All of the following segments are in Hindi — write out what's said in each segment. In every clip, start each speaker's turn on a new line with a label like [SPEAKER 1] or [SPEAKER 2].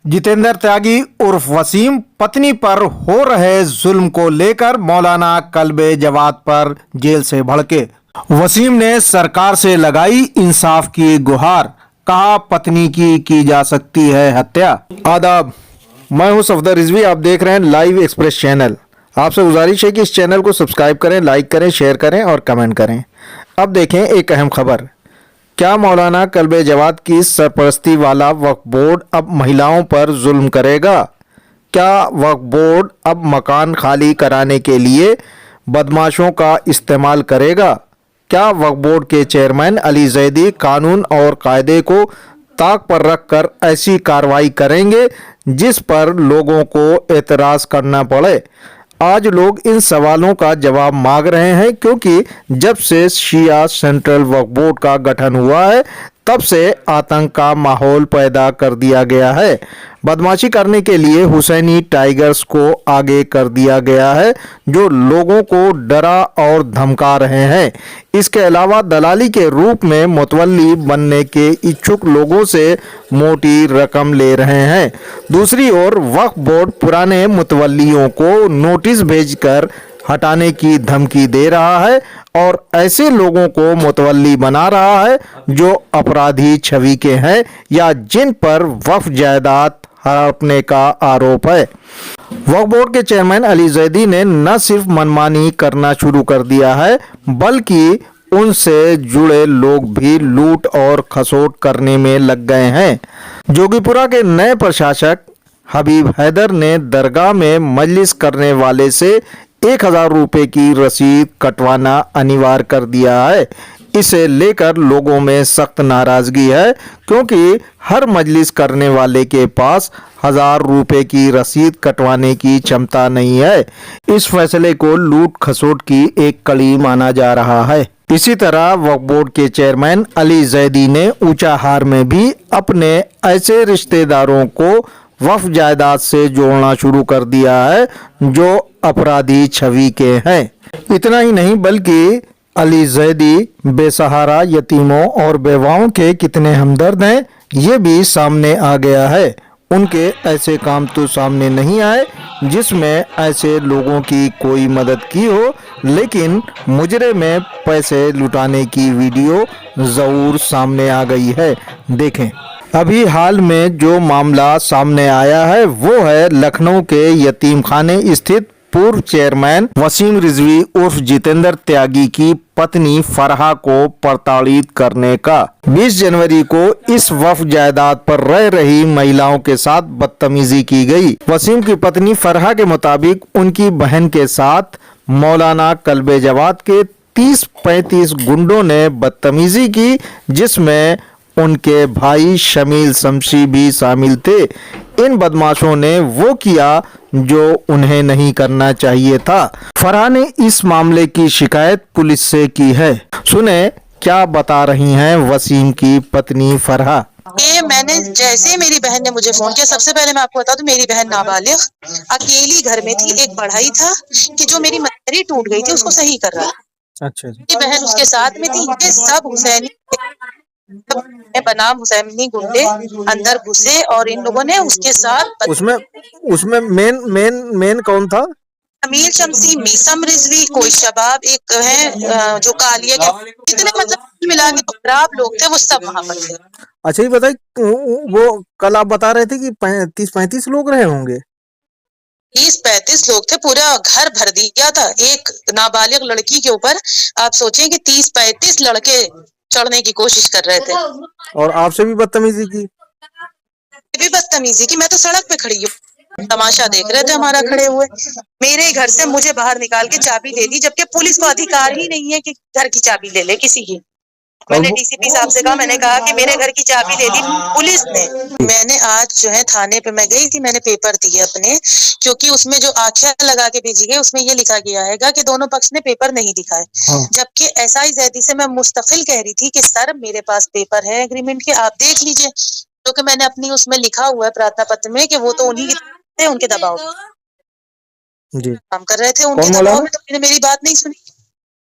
[SPEAKER 1] जितेंद्र त्यागी उर्फ वसीम पत्नी पर हो रहे जुल्म को लेकर मौलाना कल्बे जवाद पर जेल से भड़के। वसीम ने सरकार से लगाई इंसाफ की गुहार, कहा पत्नी की जा सकती है हत्या। आदाब, मैं हूं सफदर रिजवी, आप देख रहे हैं लाइव एक्सप्रेस चैनल। आपसे गुजारिश है कि इस चैनल को सब्सक्राइब करें, लाइक करें, शेयर करें और कमेंट करें। अब देखें एक अहम खबर। क्या मौलाना कल्बे जवाद की सरपरस्ती वाला वक्फ बोर्ड अब महिलाओं पर जुल्म करेगा? क्या वक्फ बोर्ड अब मकान खाली कराने के लिए बदमाशों का इस्तेमाल करेगा? क्या वक्फ बोर्ड के चेयरमैन अली जैदी कानून और कायदे को ताक पर रखकर ऐसी कार्रवाई करेंगे जिस पर लोगों को एतराज़ करना पड़े? आज लोग इन सवालों का जवाब मांग रहे हैं, क्योंकि जब से शिया सेंट्रल वक्फ बोर्ड का गठन हुआ है तब से आतंक का माहौल पैदा कर दिया गया है। बदमाशी करने के लिए हुसैनी टाइगर्स को आगे कर दिया गया है, जो लोगों को डरा और धमका रहे हैं। इसके अलावा दलाली के रूप में मुतवल्ली बनने के इच्छुक लोगों से मोटी रकम ले रहे हैं। दूसरी ओर वक्फ बोर्ड पुराने मुतवल्लियों को नोटिस भेजकर हटाने की धमकी दे रहा है और ऐसे लोगों को मुतवल्ली बना रहा है जो अपराधी छवि के हैं या जिन पर वक्फ जायदाद हड़पने का आरोप है। वक्फ बोर्ड के चेयरमैन अली जैदी ने न सिर्फ मनमानी करना शुरू कर दिया है, बल्कि उनसे जुड़े लोग भी लूट और खसोट करने में लग गए हैं। जोगीपुरा के नए प्रशासक हबीब हैदर ने दरगाह में मजलिस करने वाले से 1000 रुपये की रसीद कटवाना अनिवार्य कर दिया है। इसे लेकर लोगों में सख्त नाराजगी है, क्योंकि हर मजलिस करने वाले के पास 1000 रुपये की रसीद कटवाने की क्षमता नहीं है। इस फैसले को लूट खसोट की एक कड़ी माना जा रहा है। इसी तरह वक्फ बोर्ड के चेयरमैन अली जैदी ने ऊंचाहार में भी अपने ऐसे रिश्तेदारों को वक्फ जायदाद से जोड़ना शुरू कर दिया है जो अपराधी छवि के हैं। इतना ही नहीं, बल्कि अली जैदी बेसहारा यतीमों और बेवाओं के कितने हमदर्द हैं, ये भी सामने आ गया है। उनके ऐसे काम तो सामने नहीं आए जिसमें ऐसे लोगों की कोई मदद की हो, लेकिन मुजरे में पैसे लुटाने की वीडियो जरूर सामने आ गई है। देखें, अभी हाल में जो मामला सामने आया है वो है लखनऊ के यतीम खाने स्थित पूर्व चेयरमैन वसीम रिजवी उर्फ जितेंद्र त्यागी की पत्नी फरहा को प्रताड़ित करने का। 20 जनवरी को इस वक्फ जायदाद पर रह रही महिलाओं के साथ बदतमीजी की गई। वसीम की पत्नी फरहा के मुताबिक उनकी बहन के साथ मौलाना कल्बे जवाद के 30-35 गुंडों ने बदतमीजी की, जिसमें उनके भाई शमील शमशी भी शामिल थे। इन बदमाशों ने वो किया जो उन्हें नहीं करना चाहिए था। फरहा ने इस मामले की शिकायत पुलिस से की है। सुने क्या बता रही हैं वसीम की पत्नी फरहा।
[SPEAKER 2] ये मैंने जैसे ही मेरी बहन ने मुझे फोन किया, सबसे पहले मैं आपको बता दूं, मेरी बहन नाबालिग अकेली घर में थी। एक बढ़ई था कि जो मेरी मरी टूट गई थी उसको सही कर रहा था।
[SPEAKER 1] अच्छा जी।
[SPEAKER 2] मेरी बहन उसके साथ में थी। ये सब हुसैनी बनाम हुसैनी गुंडे अंदर घुसे और इन लोगों ने उसके साथ
[SPEAKER 1] उसमें मेन कौन था?
[SPEAKER 2] अमीर शमसी, मीसम रिजवी, कोई शबाब एक है जो कालिया के, जितने मतलब मिला के खराब लोग थे वो सब वहां पर थे।
[SPEAKER 1] अच्छा, ये बताइए, वो कल आप बता रहे थे कि 30-35 लोग रहे होंगे।
[SPEAKER 2] 30-35 लोग थे, पूरा घर भर दिया था एक नाबालिग लड़की के ऊपर। आप सोचें कि 30-35 लड़के चढ़ने की कोशिश कर रहे थे
[SPEAKER 1] और आपसे भी बदतमीजी की।
[SPEAKER 2] मैं तो सड़क पे खड़ी हूँ, तमाशा देख रहे थे हमारा खड़े हुए। मेरे घर से मुझे बाहर निकाल के चाबी ले ली, जबकि पुलिस को अधिकार ही नहीं है कि घर की चाबी ले ले किसी की। मैंने डीसीपी साहब से कहा, मैंने कहा कि मेरे घर की चाबी ले ली पुलिस ने। मैंने आज जो है थाने पे मैं गई थी, मैंने पेपर दिए अपने, क्योंकि उसमें जो आख्या लगा के भेजी गई उसमें ये लिखा गया है कि दोनों पक्ष ने पेपर नहीं दिखाए। जबकि एसआई जैदी से मैं मुस्तफिल कह रही थी कि सर मेरे पास पेपर है एग्रीमेंट के, आप देख लीजिए, क्योंकि मैंने अपनी उसमें लिखा हुआ है प्रार्थना पत्र में कि वो तो उन्हीं के उनके दबाव जी काम कर रहे थे, उनके दबाव में। तो मेरी बात नहीं सुनी।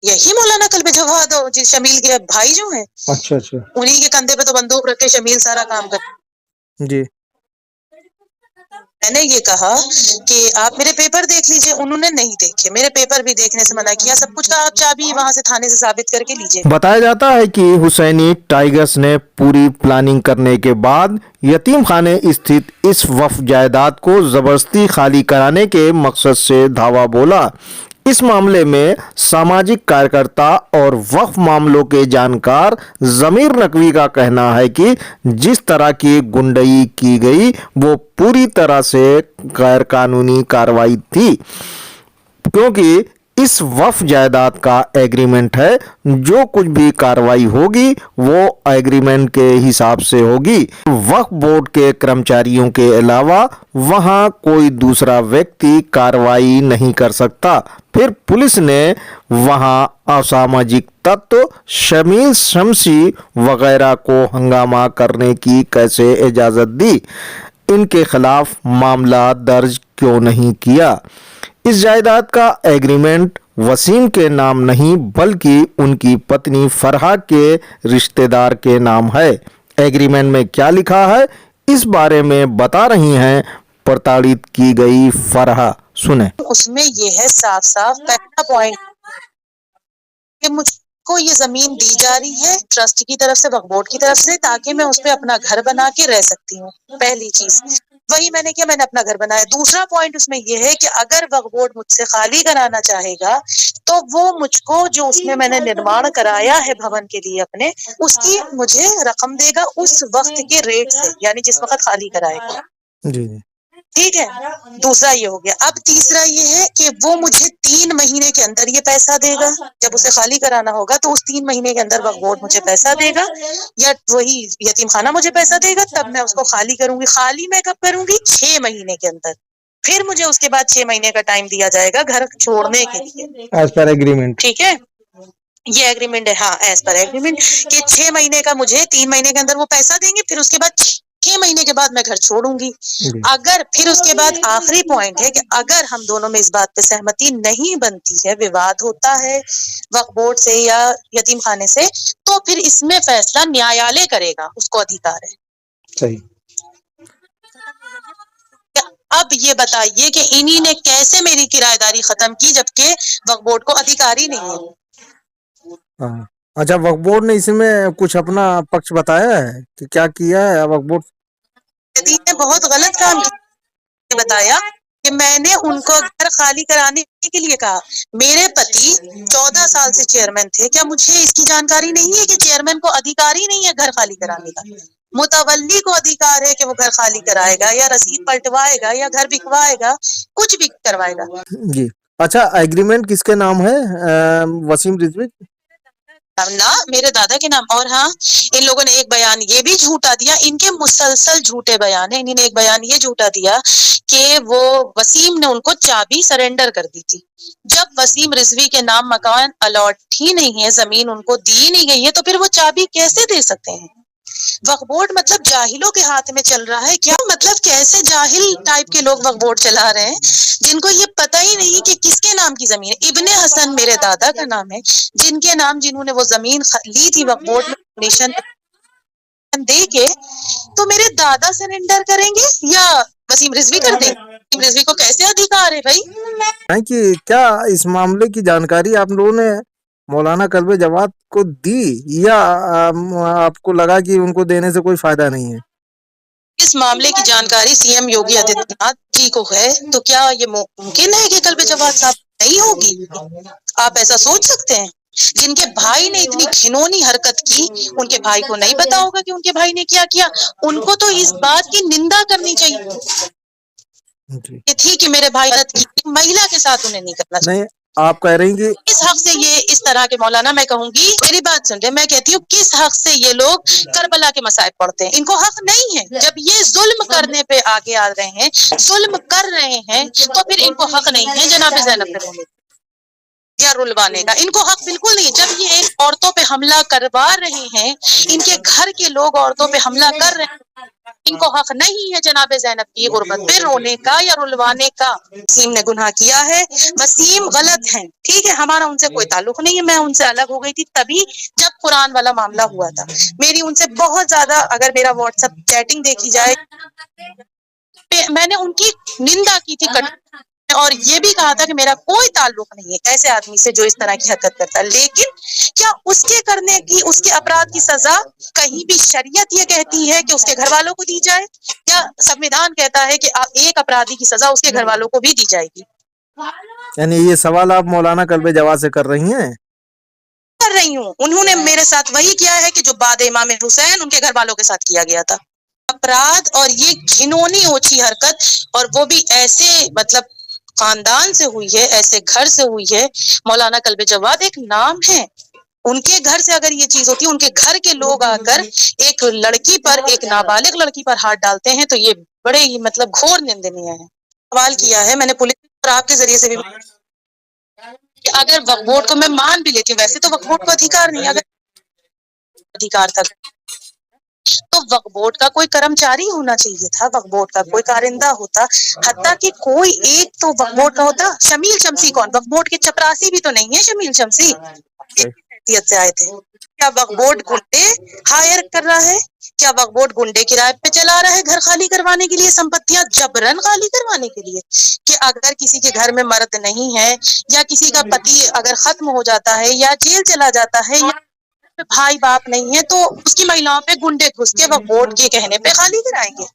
[SPEAKER 2] यही मौलाना कल्बे जवाद जी शमील के भाई जो हैं। अच्छा, उन्हीं के कंधे पे तो बंदूक रख के शमील सारा काम कर जी। मैंने ये कहा कि आप मेरे पेपर देख लीजिए, उन्होंने नहीं देखे, मेरे पेपर भी देखने से मना किया, सब कुछ का आप चाबी वहां से थाने से साबित करके लीजिए।
[SPEAKER 1] बताया जाता है कि हुसैनी टाइगर्स ने पूरी प्लानिंग करने के बाद यतीम खाने स्थित इस वक्फ जायदाद को जबरदस्ती खाली कराने के मकसद से धावा बोला। इस मामले में सामाजिक कार्यकर्ता और वक्फ मामलों के जानकार जमीर नकवी का कहना है कि जिस तरह की गुंडई की गई वो पूरी तरह से गैर कानूनी कार्रवाई थी, क्योंकि इस वक्फ जायदाद का एग्रीमेंट है। जो कुछ भी कार्रवाई होगी वो एग्रीमेंट के हिसाब से होगी। वक्फ बोर्ड के कर्मचारियों के अलावा वहां कोई दूसरा व्यक्ति कार्रवाई नहीं कर सकता। फिर पुलिस ने वहां असामाजिक तत्व शमील शमसी वगैरह को हंगामा करने की कैसे इजाजत दी? इनके खिलाफ मामला दर्ज क्यों नहीं किया? इस जायदाद का एग्रीमेंट वसीम के नाम नहीं बल्कि उनकी पत्नी फरहा के रिश्तेदार के नाम है। एग्रीमेंट में क्या लिखा है इस बारे में बता रही हैं प्रताड़ित की गई फरहा। सुने।
[SPEAKER 2] उसमें ये है साफ साफ पहला पॉइंट कि मुझको ये जमीन दी जा रही है ट्रस्ट की तरफ से, वक्फ बोर्ड की तरफ से, ताकि मैं उस पे अपना घर बना के रह सकती हूँ। पहली चीज वही मैंने किया, मैंने अपना घर बनाया। दूसरा पॉइंट उसमें ये है कि अगर वक्फ बोर्ड मुझसे खाली कराना चाहेगा तो वो मुझको जो उसमें मैंने निर्माण कराया है भवन के लिए अपने, उसकी मुझे रकम देगा उस वक्त के रेट से, यानी जिस वक्त खाली कराएगा।
[SPEAKER 1] जी जी।
[SPEAKER 2] ठीक है, दूसरा ये हो गया। अब तीसरा ये है कि वो मुझे 3 महीने के अंदर ये पैसा देगा। जब उसे खाली कराना होगा तो उस 3 महीने के अंदर वक्फ बोर्ड मुझे पैसा देगा या वही यतीम खाना मुझे पैसा देगा, तब मैं उसको खाली करूंगी। खाली मैं कब करूंगी? 6 महीने के अंदर। फिर मुझे उसके बाद 6 महीने का टाइम दिया जाएगा घर छोड़ने के लिए,
[SPEAKER 1] एज पर एग्रीमेंट।
[SPEAKER 2] ठीक है, ये एग्रीमेंट है। हाँ, एज पर एग्रीमेंट कि 6 महीने का मुझे 3 महीने के अंदर वो पैसा देंगे, फिर उसके बाद 6 महीने के बाद मैं घर छोड़ूंगी। अगर फिर उसके बाद आखिरी पॉइंट है कि अगर हम दोनों में इस बात पे सहमति नहीं बनती है, विवाद होता है वक्फ बोर्ड से या यतीम खाने से, तो फिर इसमें फैसला न्यायालय करेगा, उसको अधिकार है।
[SPEAKER 1] सही।
[SPEAKER 2] अब ये बताइए कि इन्हीं ने कैसे मेरी किराएदारी खत्म की जबकि वक्फ बोर्ड को अधिकार ही नहीं है।
[SPEAKER 1] अच्छा, वक्फ बोर्ड ने इसमें कुछ अपना पक्ष बताया है कि क्या किया है वक्फ बोर्ड?
[SPEAKER 2] ने बहुत गलत काम किया। बताया कि मैंने उनको घर खाली कराने के लिए कहा। मेरे पति 14 साल से चेयरमैन थे, क्या मुझे इसकी जानकारी नहीं है कि चेयरमैन को अधिकार ही नहीं है घर खाली कराने का? मुतवल्ली को अधिकार है कि वो घर खाली कराएगा या रसीद पलटवाएगा या घर बिकवाएगा, कुछ भी करवाएगा।
[SPEAKER 1] जी। अच्छा, एग्रीमेंट किसके नाम है? वसीम रिजवी
[SPEAKER 2] ना, मेरे दादा के नाम। और हाँ, इन लोगों ने एक बयान ये भी झूठा दिया, इनके मुसलसल झूठे बयान है। इन्होंने एक बयान ये झूठा दिया कि वो वसीम ने उनको चाबी सरेंडर कर दी थी। जब वसीम रिजवी के नाम मकान अलॉट ही नहीं है, जमीन उनको दी नहीं गई है, तो फिर वो चाबी कैसे दे सकते हैं? वक्फ बोर्ड मतलब जाहिलों के हाथ में चल रहा है क्या? मतलब कैसे जाहिल टाइप के लोग वक्फ बोर्ड चला रहे हैं जिनको ये पता ही नहीं कि किसके नाम की जमीन है। इब्ने हसन मेरे दादा का नाम है, जिनके नाम जिन्होंने वो जमीन ली थी वक्फ बोर्ड में डोनेशन दे के, तो मेरे दादा सरेंडर करेंगे या वसीम रिजवी कर देंगे? वसीम रिजवी को कैसे अधिकार है भाई?
[SPEAKER 1] कि क्या इस मामले की जानकारी आप लोगों ने मौलाना कल्बे जवाद को दी या आपको लगा कि उनको देने से कोई फायदा नहीं है?
[SPEAKER 2] इस मामले की जानकारी सीएम योगी आदित्यनाथ जी को है, तो क्या ये मुमकिन है कि कल्बे जवाद साहब नहीं होगी? आप ऐसा सोच सकते हैं? जिनके भाई ने इतनी घिनौनी हरकत की, उनके भाई को नहीं पता होगा कि उनके भाई ने क्या किया? उनको तो इस बात की निंदा करनी चाहिए थी कि मेरे भाई की महिला के साथ उन्हें नहीं करना चाहिए।
[SPEAKER 1] नहीं, आप कह रही कि
[SPEAKER 2] किस हक से ये इस तरह के मौलाना, मैं कहूंगी मेरी बात सुन रहे, मैं कहती हूँ किस हक से ये लोग करबला के मसाइब पढ़ते हैं? इनको हक नहीं है। जब ये जुल्म करने पे आगे आ रहे हैं, जुल्म कर रहे हैं, तो फिर इनको हक नहीं है जनाब ज़ैनब पे रोने या रुलवाने का। इनको हक बिल्कुल नहीं। जब ये एक औरतों पे हमला करवा रहे हैं, इनके घर के लोग औरतों पे हमला कर रहे हैं, इनको हक नहीं है जनाब ज़ैनब की गुर्बत पे रोने का या रुलवाने का। वसीम ने गुनाह किया है, वसीम गलत है, ठीक है, हमारा उनसे कोई ताल्लुक नहीं है। मैं उनसे अलग हो गई थी तभी जब कुरान वाला मामला हुआ था। मेरी उनसे बहुत ज्यादा, अगर मेरा व्हाट्सएप चैटिंग देखी जाए पे मैंने उनकी निंदा की थी और ये भी कहा था कि मेरा कोई ताल्लुक नहीं है ऐसे आदमी से जो इस तरह की हरकत करता है। लेकिन क्या उसके करने की, उसके अपराध की सजा कहीं भी शरीयत ये कहती है कि उसके घर वालों को दी जाए, या संविधान कहता है कि एक अपराधी की सजा उसके घर वालों को भी दी जाएगी?
[SPEAKER 1] यानी ये सवाल आप मौलाना कल्बे जवाद से कर रही हैं?
[SPEAKER 2] कर रही हूँ। उन्होंने मेरे साथ वही किया है कि जो बाद इमाम हुसैन उनके घर वालों के साथ किया गया था। अपराध और ये घिनौनी ओछी हरकत, और वो भी ऐसे मतलब खानदान से हुई है, ऐसे घर से हुई है। मौलाना कल्बे जवाद एक नाम है, उनके घर से अगर ये चीज होती है, उनके घर के लोग आकर एक लड़की पर, एक नाबालिग लड़की पर हाथ डालते हैं, तो ये बड़े ही मतलब घोर निंदनीय है। सवाल किया है मैंने पुलिस और आपके जरिए से भी कि अगर वक्फ बोर्ड को मैं मान भी लेती हूँ, वैसे तो वक्फ बोर्ड को अधिकार नहीं, अगर अधिकार था तो वक्फ बोर्ड का कोई कर्मचारी होना चाहिए था, वक्फ बोर्ड का कोई कारिंदा होता, हत्ता कि कोई एक तो वक्फ बोर्ड का होता। शमील शमसी कौन? वक्फ बोर्ड के चपरासी भी तो नहीं है शमील शमसी, हैसियत से आए थे। क्या वक्फ बोर्ड गुंडे हायर कर रहा है? क्या वक्फ बोर्ड गुंडे किराए पे चला रहा है घर खाली करवाने के लिए, संपत्तियां जबरन खाली करवाने के लिए? कि अगर किसी के घर में मर्द नहीं है, या किसी का पति अगर खत्म हो जाता है, या जेल चला जाता है, या भाई बाप नहीं है, तो उसकी महिलाओं पे गुंडे घुस के वक्फ बोर्ड के कहने पे खाली कराएंगे।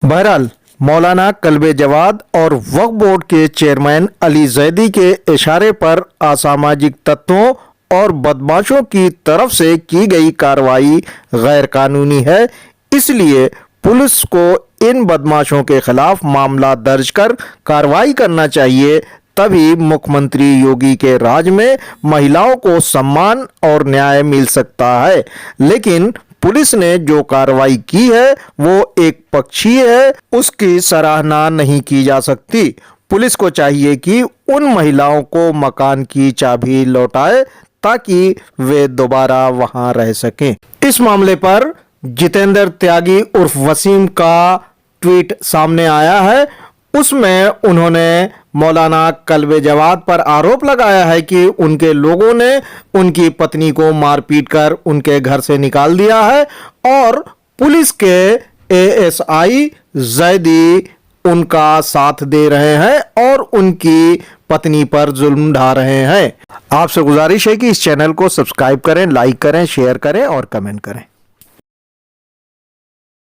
[SPEAKER 1] बहरहाल मौलाना कल्बे जवाद और वक्फ बोर्ड के चेयरमैन अली जैदी के इशारे पर असामाजिक तत्वों और बदमाशों की तरफ से की गई कार्रवाई गैर कानूनी है। इसलिए पुलिस को इन बदमाशों के खिलाफ मामला दर्ज कर कार्रवाई करना चाहिए। तभी मुख्यमंत्री योगी के राज में महिलाओं को सम्मान और न्याय मिल सकता है। लेकिन पुलिस ने जो कार्रवाई की है वो एक पक्षीय है, उसकी सराहना नहीं की जा सकती। पुलिस को चाहिए कि उन महिलाओं को मकान की चाबी लौटाए ताकि वे दोबारा वहां रह सकें। इस मामले पर जितेंद्र त्यागी उर्फ वसीम का ट्वीट सामने आया है। उसमें उन्होंने मौलाना कल्बे जवाद पर आरोप लगाया है कि उनके लोगों ने उनकी पत्नी को मारपीट कर उनके घर से निकाल दिया है और पुलिस के एएसआई जैदी उनका साथ दे रहे हैं और उनकी पत्नी पर जुल्म ढा रहे हैं। आपसे गुजारिश है कि इस चैनल को सब्सक्राइब करें, लाइक करें, शेयर करें और कमेंट करें।